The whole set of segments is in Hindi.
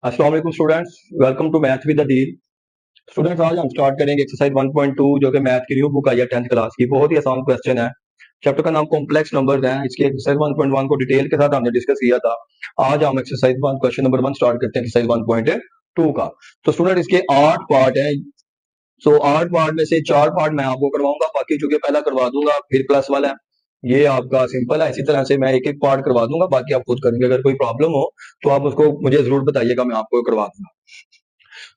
अस्सलाम वालेकुम students, welcome to math with Adeel. Students, आज हम स्टार्ट करेंगे एक्सरसाइज 1.2 जो कि मैथ की न्यू बुक आई है 10th क्लास की। बहुत ही आसान क्वेश्चन है। चैप्टर का नाम कॉम्प्लेक्स नंबर्स है। इसके एक्सरसाइज 1.1 को डिटेल के साथ हमने डिस्कस किया था। आज हम एक्सरसाइज 1 क्वेश्चन नंबर 1 स्टार्ट करते हैं एक्सरसाइज 1.2 का। तो स्टूडेंट इसके 8 पार्ट है। सो 8 पार्ट में से 4 पार्ट मैं आपको करवाऊंगा, बाकी चूंकि पहला करवा दूंगा फिर प्लस वाला है, ये आपका सिंपल है। इसी तरह से मैं एक एक पार्ट करवा दूंगा, बाकी आप खुद करेंगे। अगर कोई प्रॉब्लम हो तो आप उसको मुझे जरूर बताइएगा, मैं आपको करवा दूंगा।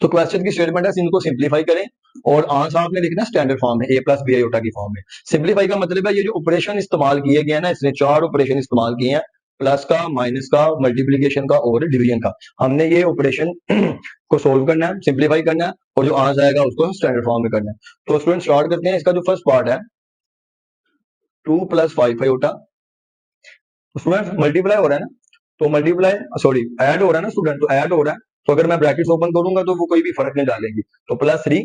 तो क्वेश्चन की स्टेटमेंट है, इनको सिंप्लीफाई करें और आंसर आपने लिखना स्टैंडर्ड फॉर्म में, ए प्लस बी आयोटा की फॉर्म में। सिंप्लीफाई का मतलब है ये जो ऑपरेशन इस्तेमाल किए गए हैं ना, इसने 4 ऑपरेशन इस्तेमाल किए हैं, प्लस का, माइनस का, मल्टीप्लीकेशन का और डिवीजन का। हमने ये ऑपरेशन को सोल्व करना है, सिंप्लीफाई करना है और जो आंसर आएगा उसको स्टैंडर्ड फॉर्म में करना है। तो स्टूडेंट स्टार्ट करते हैं। इसका जो फर्स्ट पार्ट है 2 + 5 आयोटा। स्टूडेंट मल्टीप्लाई हो रहा है ना, तो मल्टीप्लाई सॉरी ऐड हो रहा है ना स्टूडेंट, तो ऐड हो रहा है। तो अगर मैं ब्रैकेट्स ओपन करूंगा तो वो कोई भी फर्क नहीं डालेंगी। तो +3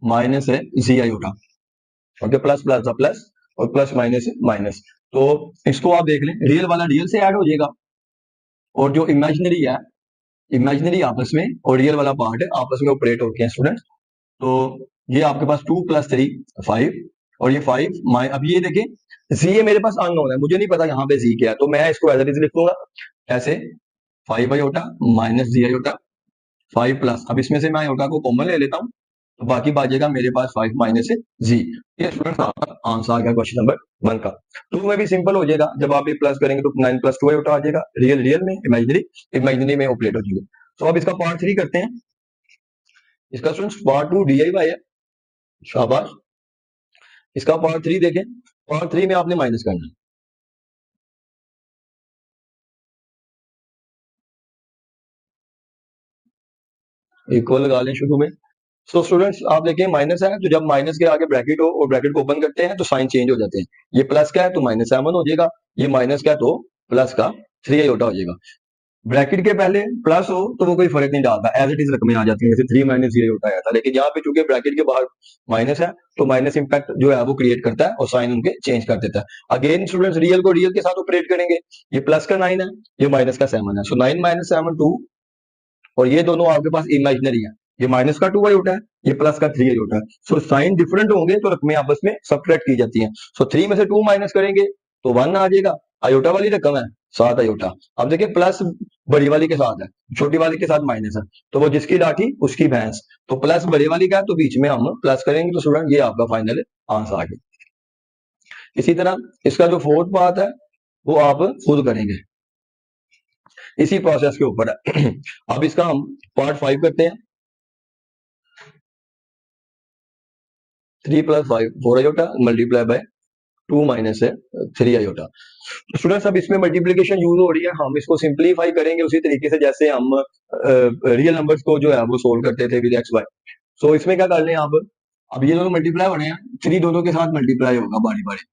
माइनस है जी आयोटा। ओके, प्लस प्लस का प्लस और प्लस माइनस है माइनस। तो इसको आप देख लें, रियल वाला रियल से ऐड हो जाएगा और जो इमेजिनरी है, इमेजिनरी आपस में और रियल वाला पार्ट है आपस में ऑपरेट होते हैं स्टूडेंट। तो ये आपके पास 2 + 3 5 और ये 5 अब ये देखें, जी ये मेरे पास अननोन है, मुझे नहीं पता यहाँ पे जी क्या है, तो मैं इसको एज इट इज लिख दूंगा ऐसे 5 आयोटा माइनस जी आयोटा 5 प्लस, अब इसमें से मैं आयोटा को कॉमन ले लेता हूँ, तो बाकी बचेगा मेरे पास 5 माइनस जी। ये स्टूडेंट आपका आंसर आ गया क्वेश्चन नंबर 1 का। 2 में भी सिंपल हो जाएगा, जब आप ये प्लस करेंगे तो 9 + 2 आयोटा आ जाएगा, रियल रियल में, इमेजिनरी इमेजिनरी में ऑपरेट हो जाएगा। तो अब इसका पार्ट 3 करते हैं। इसका स्टूडेंट पार्ट 2 DIY है, शाबाश। इसका पार्ट 3 देखें, पार्ट 3 में आपने माइनस करना है, इक्वल लगा लें शुरू में। सो स्टूडेंट्स आप देखें माइनस है, तो जब माइनस के आगे ब्रैकेट हो और ब्रैकेट को ओपन करते हैं तो साइन चेंज हो जाते हैं। ये प्लस का है तो -7 हो जाएगा, ये माइनस का है तो प्लस का 3 आयोटा हो जाएगा। ब्रैकेट के पहले प्लस हो तो वो कोई फर्क नहीं डालता, एज इट इज रकमें आ जाती हैं, जैसे 3 - 0 होता है। लेकिन यहाँ पे चूंकि ब्रैकेट के बाहर माइनस है तो माइनस इंपैक्ट जो है वो क्रिएट करता है और साइन उनके चेंज कर देता है। अगेन स्टूडेंट्स रियल को रियल के साथ ऑपरेट करेंगे। ये प्लस का 9 है, ये माइनस का 7 है, सो 9 - 7 2, और ये दोनों आपके पास इमेजिनरी है। ये माइनस का 2 आयोटा है, ये प्लस का 3 आयोटा है। सो साइन डिफरेंट होंगे तो रकमें आपस में सब्ट्रैक्ट की जाती हैं। सो 3 में से 2 माइनस करेंगे तो 1 आ जाएगा। आयोटा वाली रकम है 7 आयोटा। अब देखिए प्लस बड़ी वाली के साथ है, छोटी वाली के साथ माइनस है, तो वो जिसकी लाठी उसकी भैंस। तो प्लस बड़े वाली का है तो बीच में हम प्लस करेंगे, तो स्टूडेंट ये आपका फाइनल आंसर आ गया। इसी तरह इसका जो फोर्थ पार्ट है वो आप खुद करेंगे, इसी प्रोसेस के ऊपर है। अब इसका हम पार्ट 5 करते हैं। 3 + 5 4 आयोटा मल्टीप्लाई बाय 2 माइनस है 3 आयोटा। स्टूडेंट्स अब इसमें मल्टीप्लिकेशन यूज हो रही है, हम इसको सिंप्लीफाई करेंगे उसी तरीके से जैसे हम रियल नंबर्स को जो है वो सोल्व करते थे विद एक्स वाई। सो इसमें क्या कर लें आप, अब ये दोनों मल्टीप्लाई हो रहे हैं, 3 दोनों के साथ मल्टीप्लाई होगा बारी बारी।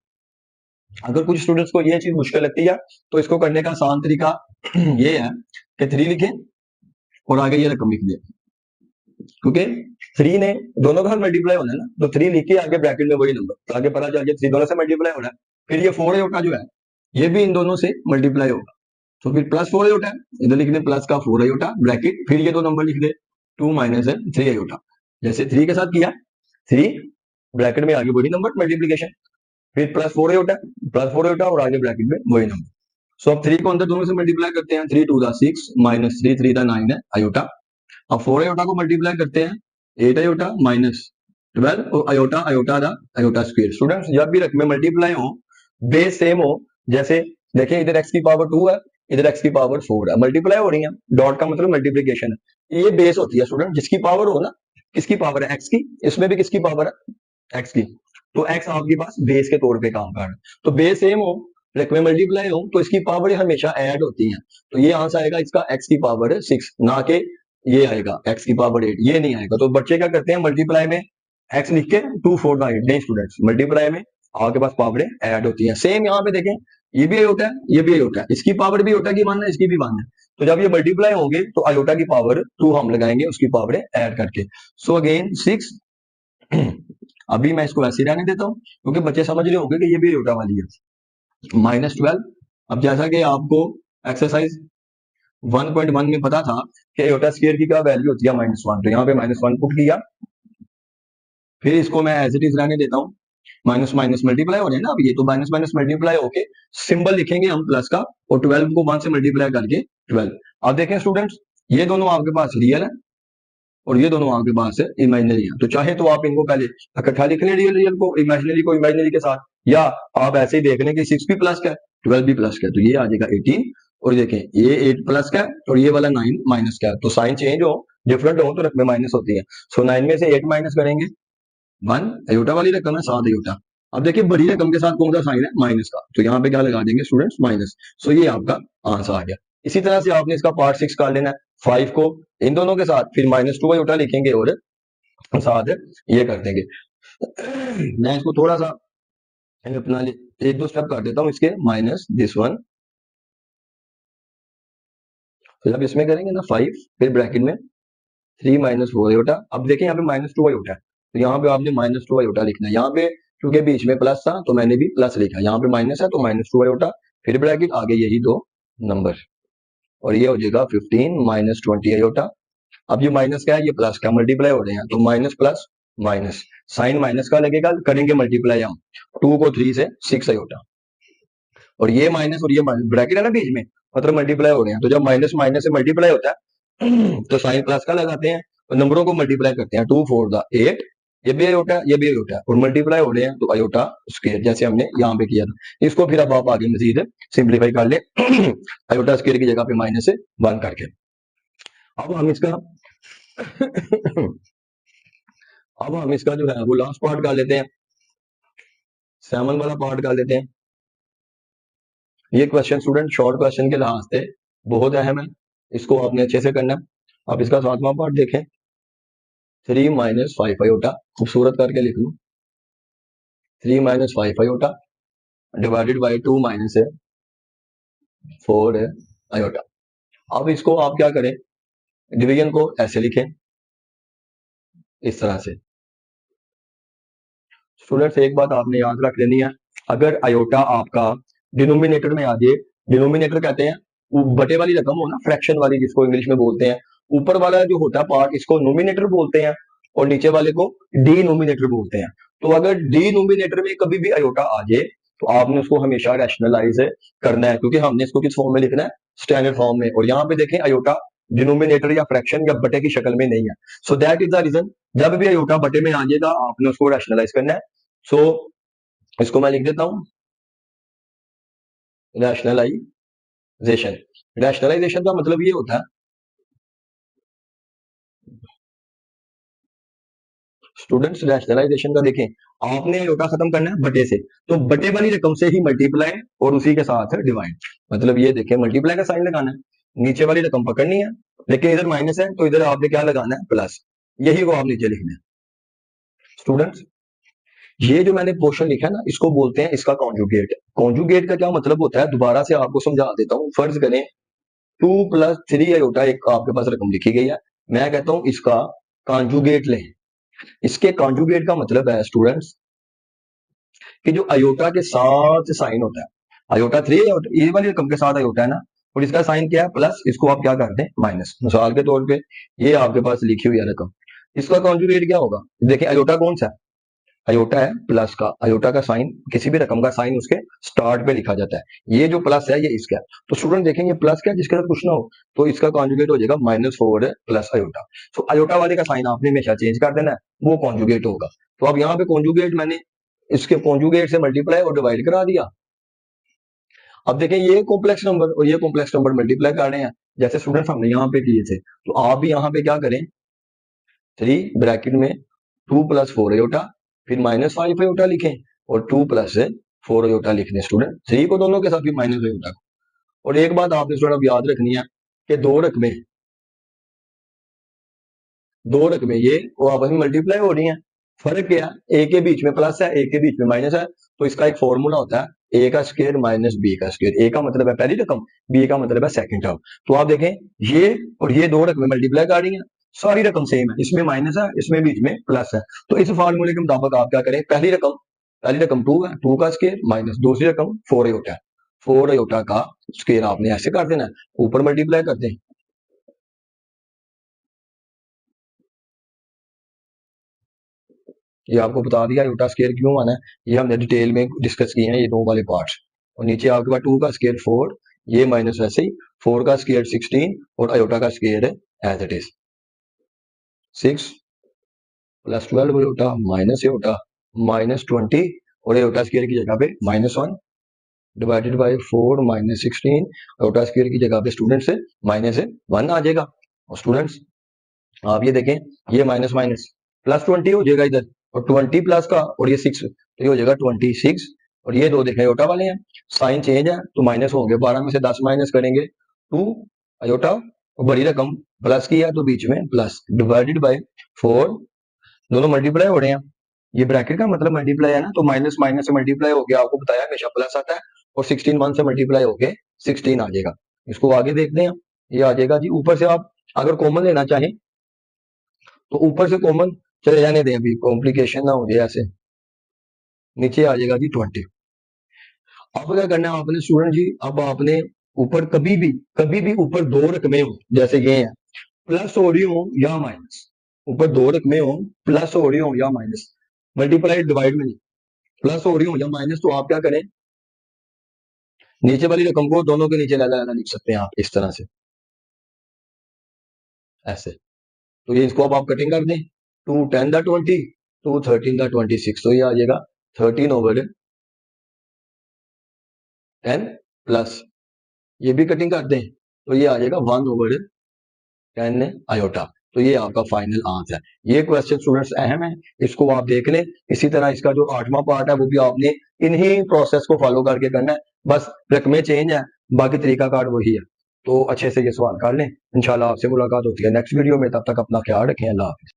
अगर कुछ स्टूडेंट्स को ये चीज मुश्किल लगती है तो इसको करने का आसान तरीका ये है कि 3 लिखें और आगे ये रकम लिख दें, क्योंकि 3 ने दोनों का मल्टीप्लाई होना है ना, तो 3 लिख के आगे ब्रैकेट में वही नंबर, तो आगे पता चल गया 3 दोनों से मल्टीप्लाई हो रहा है। फिर ये 4 आयोटा जो है ये भी इन दोनों से मल्टीप्लाई होगा, तो फिर +4 आयोटा है, इधर लिख दे प्लस का 4 आयोटा ब्रैकेट, फिर ये दो नंबर लिख दे 2 माइनस है 3 आयोटा। जैसे 3 के साथ किया 3 ब्रैकेट में आगे वही नंबर मल्टीप्लीकेशन, फिर +4 आयोटा +4 आयोटा और आगे ब्रैकेट में वही नंबर। सो अब 3 को अंदर दोनों से मल्टीप्लाई करते हैं, 3 2 6 माइनस 3 3 9 है आयोटा। अब 4 आयोटा को मल्टीप्लाई करते हैं, 8 आयोटा माइनस 12 और आयोटा आयोटा दा आयोटा स्क्वायर। स्टूडेंट्स जब भी रकमें मल्टीप्लाई हो, बेस सेम हो, जैसे देखिए इधर x की पावर 2 है, इधर x की पावर 4 है, मल्टीप्लाई हो रही है, डॉट का मतलब मल्टीप्लिकेशन है। ये बेस होती है स्टूडेंट, जिसकी पावर हो ना, किसकी पावर है x की, इसमें भी किसकी पावर है x की, तो x आपके पास बेस के तौर पे काम कर रहा है। तो बेस सेम हो, रकमें मल्टीप्लाई हो, तो इसकी पावर हमेशा ऐड होती है। तो ये आंसर आएगा इसका x की पावर 6, ना के ये आएगा x की पावर 8, ये नहीं आएगा। तो बच्चे क्या करते हैं मल्टीप्लाई में x लिख के 2 4 9, नहीं स्टूडेंट्स, मल्टीप्लाई में आपके पास पावरें ऐड होती हैं। सेम यहाँ पे देखें, ये भी होता है, ये भी होता है, इसकी पावर भी होता है कि 1 है, इसकी भी 1 है। तो जब ये मल्टीप्लाई होंगे तो आयोटा की पावर 2 हम लगाएंगे उसकी पावरें ऐड करके। सो अगेन 6 अभी मैं इसको ऐसे रहने देता हूँ क्योंकि बच्चे समझ रहे होंगे कि ये भी आयोटा वाली है। -12, अब जैसा कि आपको एक्सरसाइज 1.1 में पता था कि आयोटा स्क्वायर की क्या वैल्यू होती है -1, तो यहाँ पे -1 पुट किया, फिर इसको मैं एज इट इज रहने देता हूँ, माइनस माइनस मल्टीप्लाई हो रहे हैं ना, अब ये तो माइनस माइनस मल्टीप्लाई होके सिंबल लिखेंगे हम प्लस का, और 12 को 1 से मल्टीप्लाई करके 12। अब देखें स्टूडेंट्स, ये दोनों आपके पास रियल है और ये दोनों आपके पास है इमेजिनरी है, तो चाहे तो आप इनको पहले इकट्ठा लिख लें, रियल रियल को इमेजिनरी के साथ, या आप ऐसे ही देख लें कि 6 भी प्लस का है 12 भी प्लस का है, तो ये आ जाएगा 18, और देखें ये 8 प्लस का है और ये वाला 9 माइनस का है, तो साइन चेंज हो डिफरेंट हो तो रकमें माइनस होती है। सो 9 में से 8 माइनस करेंगे 1, अयोटा वाली रकम है 7 अयोटा। अब देखिए बड़ी रकम के साथ कौन सा साइन है माइनस का, तो यहाँ पे क्या लगा देंगे स्टूडेंट्स माइनस, सो ये आपका आंसर आ गया। इसी तरह से आपने इसका पार्ट 6 कर लेना है, 5 को इन दोनों के साथ फिर -2 अयोटा लिखेंगे और साथ ये कर देंगे। मैं इसको थोड़ा सा अपना एक दो स्टेप कर देता हूँ इसके, माइनस दिस वन, तो जब इसमें करेंगे ना 5, फिर ब्रैकेट में 3 -4 अयोटा। अब देखिए यहाँ पे -2 अयोटा है, तो यहाँ पे आपने -2 अयोटा लिखना है, यहाँ पे क्योंकि बीच में प्लस था तो मैंने भी प्लस लिखा, यहाँ पे माइनस है तो -2 अयोटा, फिर ब्रैकेट आगे यही दो नंबर, और ये हो जाएगा 15 -20 अयोटा। अब ये माइनस का है ये प्लस का, मल्टीप्लाई हो रहे हैं, तो minus plus minus, sign minus का लगेगा, करेंगे मल्टीप्लाई हम 2 को 3 से 6 अयोटा, और ये माइनस और ये माइनस ब्रैकेट है ना बीच में, मतलब मल्टीप्लाई हो रहे हैं, तो जब माइनस माइनस से मल्टीप्लाई होता है तो साइन प्लस का लगाते हैं और नंबरों को मल्टीप्लाई करते हैं, 2 4 द 8, ये भी अयोटा ये भी अयोटा, और मल्टीप्लाई हो रहे हैं तो अयोटा स्क्वायर, जैसे हमने यहाँ पे किया था। इसको फिर अब आप आगे मजीद सिंप्लीफाई कर ले अयोटा स्क्वायर की जगह पे -1 करके। अब हम इसका अब हम इसका जो है वो लास्ट पार्ट कर लेते हैं, 7 वाला पार्ट कर लेते हैं। ये क्वेश्चन स्टूडेंट शॉर्ट क्वेश्चन के लिहाज से बहुत अहम है, इसको आपने अच्छे से करना है। अब इसका 7वां पार्ट देखें, 3 -5 अयोटा, खूबसूरत करके लिख लूं, 3 -5 अयोटा डिवाइडेड बाई 2 -4 अयोटा। अब इसको आप क्या करें, डिवीजन को ऐसे लिखें, इस तरह से। स्टूडेंट्स एक बात आपने याद रख लेनी है, अगर अयोटा आपका डिनोमिनेटर में आ जाए, डिनोमिनेटर कहते हैं वो बटे वाली रकम हो ना, फ्रैक्शन वाली जिसको इंग्लिश में बोलते हैं, ऊपर वाला जो होता है पार्ट इसको नोमिनेटर बोलते हैं और नीचे वाले को डिनोमिनेटर बोलते हैं। तो अगर डिनोमिनेटर में कभी भी अयोटा आ जाए तो आपने उसको हमेशा रैशनलाइज करना है, क्योंकि हमने इसको किस फॉर्म में लिखना है, स्टैंडर्ड फॉर्म में, और यहाँ पे देखें अयोटा डिनोमिनेटर या फ्रैक्शन या बटे की शक्ल में नहीं है, so that is the reason, जब भी अयोटा बटे में आ जाएगा आपने उसको रैशनलाइज करना है। सो इसको मैं लिख देता हूं रैशनलाइजेशन। रैशनलाइजेशन का मतलब ये होता है स्टूडेंट्स, रैशनलाइजेशन का देखें, आपने अयोटा खत्म करना है बटे से, तो बटे वाली रकम से ही मल्टीप्लाई और उसी के साथ डिवाइड, मतलब ये देखें मल्टीप्लाई का साइन लगाना है, नीचे वाली रकम पकड़नी है, लेकिन इधर माइनस है तो इधर आपने क्या लगाना है प्लस, यही को आप नीचे लिखना है। स्टूडेंट्स ये जो मैंने पोर्शन लिखा है ना, इसको बोलते हैं इसका कॉन्जुगेट। कॉन्जुगेट का क्या मतलब होता है, दोबारा से आपको समझा देता हूँ। फर्ज करें 2 + 3 अयोटा एक आपके पास रकम लिखी गई है, मैं कहता हूं इसका कॉन्जुगेट लें। इसके कॉन्जुगेट का मतलब है स्टूडेंट्स कि जो अयोटा के साथ साइन होता है, अयोटा 3 ये वाली रकम के साथ अयोटा है ना, और इसका साइन क्या है प्लस, इसको आप क्या करते हैं माइनस। मिसाल के तौर पे ये आपके पास लिखी हुई है रकम, इसका कॉन्जुगेट क्या होगा, देखिए अयोटा कौन सा है, अयोटा है प्लस का, अयोटा का साइन किसी भी रकम का साइन उसके स्टार्ट पे लिखा जाता है, ये जो प्लस है ये इसका है, तो स्टूडेंट देखेंगे प्लस क्या जिसके साथ कुछ ना हो, तो इसका कॉन्जुगेट हो जाएगा -4 प्लस अयोटा। तो अयोटा वाले का साइन आपने हमेशा चेंज कर देना है, वो कॉन्जुगेट होगा। तो अब यहाँ पे कॉन्जुगेट मैंने इसके कॉन्जुगेट से मल्टीप्लाई और डिवाइड करा दिया। अब देखें ये कॉम्प्लेक्स नंबर और ये कॉम्प्लेक्स नंबर मल्टीप्लाई कर रहे हैं, जैसे स्टूडेंट हमने यहाँ पे किए थे, तो आप भी यहाँ पे क्या करें, 3 ब्रैकेट में 2 + 4 अयोटा, फिर -5 अयोटा लिखें और 2 + 4 अयोटा लिख दें स्टूडेंट, 3 को दोनों के साथ फिर माइनस अयोटा को। और एक बात आपने स्टूडेंट अब याद रखनी है कि दो रकमें ये वो आपस में मल्टीप्लाई हो रही हैं, फर्क क्या है, ए के बीच में प्लस है, ए के बीच में माइनस है, तो इसका एक फॉर्मूला होता है ए का स्क्वायर माइनस बी का स्क्वायर, ए का मतलब है पहली रकम, बी का मतलब है सेकंड टर्म। तो आप देखें ये और ये दो रकमें मल्टीप्लाई कर रही हैं, सारी रकम सेम है, इसमें माइनस है इसमें बीच में प्लस है, तो इस फार्मूले के मुताबिक आप क्या करें, पहली रकम 2 है, 2 का स्क्वायर माइनस दूसरी रकम 4 होता है, 4 आयोटा का स्क्वायर आपने ऐसे कर देना है, ऊपर मल्टीप्लाई कर दें। ये आपको बता दिया आयोटा स्क्वायर क्यों आना है, ये हमने डिटेल में डिस्कस किए हैं ये दो वाले पार्ट्स। और नीचे आपके पास 2 का स्क्वायर 4, ये माइनस वैसे ही 4 का स्क्वायर 16 और आयोटा का स्क्वायर है as it is 6 plus 12 iota minus iota minus 20 और आयोटा स्क्वायर की जगह पे -1 divided by 4 minus 16 iota square की जगह पे स्टूडेंट्स -1 आ जाएगा। और स्टूडेंट्स आप ये देखें, ये माइनस माइनस प्लस 20 हो जाएगा इधर, और 20 प्लस का और ये 6 तो ये हो जाएगा 26। और ये दो देखें आयोटा वाले हैं, साइन चेंज है तो माइनस होंगे, 12 में से 10 माइनस करेंगे 2 आयोटा, और बड़ी रकम प्लस की है तो बीच में प्लस, डिवाइडेड बाय 4, दोनों मल्टीप्लाई हो रहे हैं, ये ब्रैकेट का मतलब मल्टीप्लाई है ना, तो माइनस माइनस से मल्टीप्लाई हो गया, आपको बताया हमेशा प्लस आता है, और 16 1 से मल्टीप्लाई हो गए 16 आ जाएगा। इसको आगे देखते हैं, ये आ जाएगा जी। ऊपर से आप अगर कॉमन लेना चाहें तो ऊपर से कॉमन चले जाने दें, अभी कॉम्प्लिकेशन ना हो जाए ऐसे, नीचे आ जाएगा जी 20। अब क्या करना है आपने स्टूडेंट जी, अब आपने ऊपर कभी भी ऊपर दो रकमें हो, जैसे ये है प्लस हो रही हो या माइनस, ऊपर दो रकमें हो प्लस हो रही हो या माइनस, मल्टीप्लाई डिवाइड में नहीं, प्लस हो रही हो या माइनस, तो आप क्या करें, नीचे वाली रकम को दोनों के नीचे लाला लिख सकते हैं आप इस तरह से, ऐसे। तो ये इसको अब आप कटिंग कर दें, 2 10 दा 20, 2 13 दा 26, तो ये आ जाएगा 13 ओवर 10 प्लस, ये भी कटिंग कर दें तो ये आ जाएगा 1 ओवर 10 आयोटा। तो ये आपका फाइनल आंसर है। ये क्वेश्चन स्टूडेंट्स अहम है, इसको आप देख लें। इसी तरह इसका जो 8वां पार्ट है वो भी आपने इन्हीं प्रोसेस को फॉलो करके करना है, बस रकमें चेंज है, बाकी तरीका कार्ड वही है। तो अच्छे से ये सवाल कर लें, इंशाल्लाह आपसे मुलाकात होती है नेक्स्ट वीडियो में, तब तक अपना ख्याल रखें, अल्लाह हाफिज।